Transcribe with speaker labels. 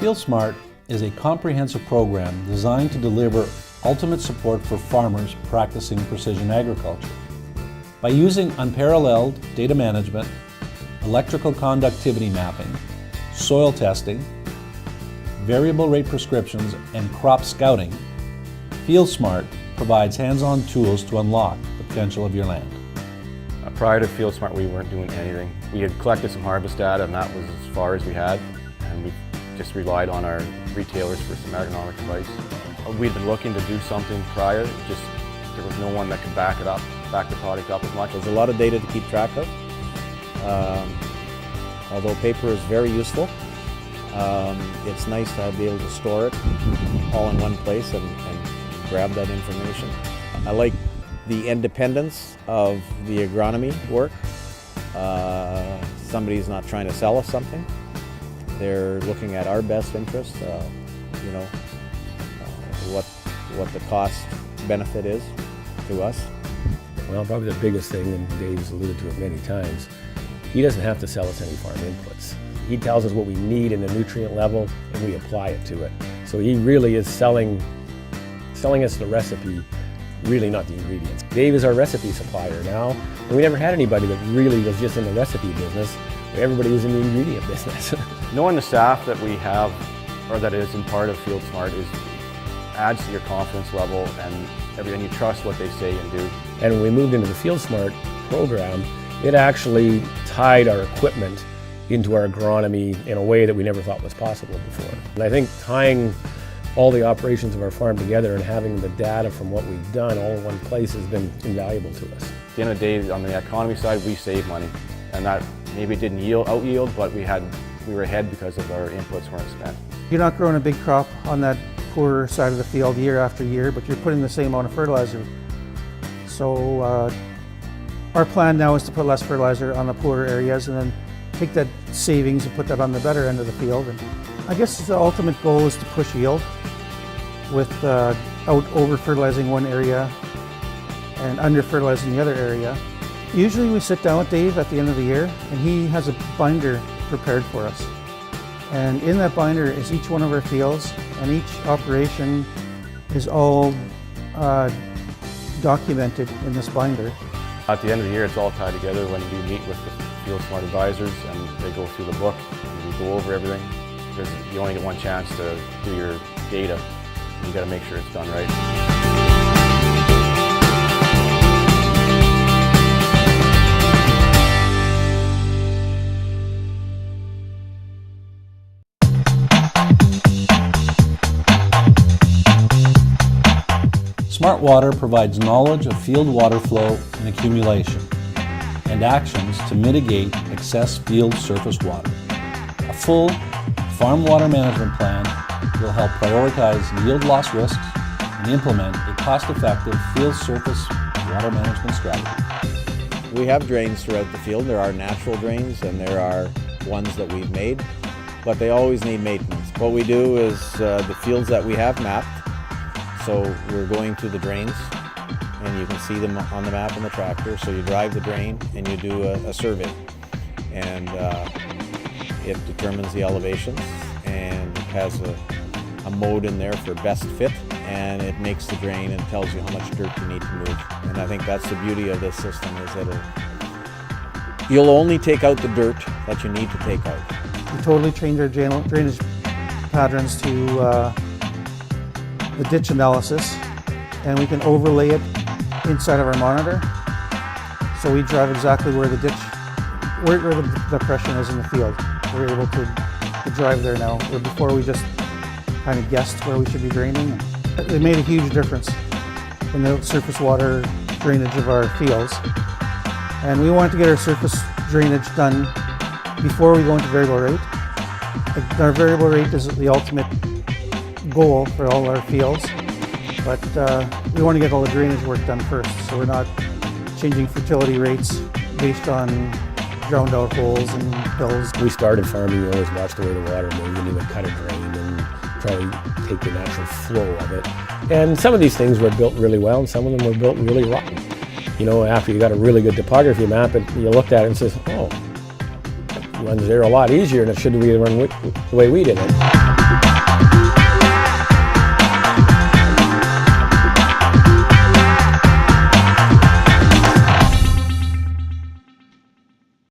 Speaker 1: FieldSmart is a comprehensive program designed to deliver ultimate support for farmers practicing precision agriculture. By using unparalleled data management, electrical conductivity mapping, soil testing, variable rate prescriptions, and crop scouting, FieldSmart provides hands-on tools to unlock the potential of your land.
Speaker 2: Prior to FieldSmart, we weren't doing anything. We had collected some harvest data, and that was as far as we had, and we just relied on our retailers for some agronomic advice. We'd been looking to do something prior, just there was no one that could back the product up as much.
Speaker 3: There's a lot of data to keep track of. Although paper is very useful, it's nice to be able to store it all in one place and grab that information. I like the independence of the agronomy work. Somebody's not trying to sell us something. They're looking at our best interest, what the cost benefit is to us.
Speaker 4: Well, probably the biggest thing, and Dave's alluded to it many times, he doesn't have to sell us any farm inputs. He tells us what we need in the nutrient level, and we apply it to it. So he really is selling us the recipe, really not the ingredients. Dave is our recipe supplier now, and we never had anybody that really was just in the recipe business. Everybody was in the ingredient business.
Speaker 2: Knowing the staff that we have, or that is in part of FieldSmart, adds to your confidence level, and you trust what they say and do.
Speaker 4: And when we moved into the FieldSmart program, it actually tied our equipment into our agronomy in a way that we never thought was possible before. And I think tying all the operations of our farm together and having the data from what we've done all in one place has been invaluable to us.
Speaker 2: At the end of the day, on the economy side, we save money, and that maybe didn't out-yield, but we were ahead because of our inputs weren't spent.
Speaker 5: You're not growing a big crop on that poorer side of the field year after year, but you're putting the same amount of fertilizer. So our plan now is to put less fertilizer on the poorer areas and then take that savings and put that on the better end of the field. And I guess the ultimate goal is to push yield without over-fertilizing one area and under-fertilizing the other area. Usually we sit down with Dave at the end of the year and he has a binder prepared for us. And in that binder is each one of our fields, and each operation is all documented in this binder.
Speaker 2: At the end of the year, it's all tied together when we meet with the FieldSmart advisors and they go through the book and we go over everything, because you only get one chance to do your data. You got to make sure it's done right.
Speaker 1: Smart Water provides knowledge of field water flow and accumulation, and actions to mitigate excess field surface water. A full farm water management plan will help prioritize yield loss risks and implement a cost-effective field surface water management strategy.
Speaker 3: We have drains throughout the field. There are natural drains and there are ones that we've made, but they always need maintenance. What we do is the fields that we have mapped, so we're going to the drains, and you can see them on the map in the tractor. So you drive the drain and you do a survey, and it determines the elevations, and it has a mode in there for best fit, and it makes the drain and tells you how much dirt you need to move. And I think that's the beauty of this system, is that you'll only take out the dirt that you need to take out.
Speaker 5: We totally changed our drainage patterns to the ditch analysis, and we can overlay it inside of our monitor. So we drive exactly where the ditch, where the depression is in the field. We're able to drive there now, where before we just kind of guessed where we should be draining. It made a huge difference in the surface water drainage of our fields. And we wanted to get our surface drainage done before we go into variable rate. Our variable rate is the ultimate goal for all our fields, but we want to get all the drainage work done first, so we're not changing fertility rates based on drowned out holes and hills.
Speaker 4: We started farming, we always watched the way the water moved, and we would cut a drain and try to take the natural flow of it. And some of these things were built really well, and some of them were built really rotten. You know, after you got a really good topography map, you looked at it and says, oh, it runs there a lot easier, and it should be run the way we did it.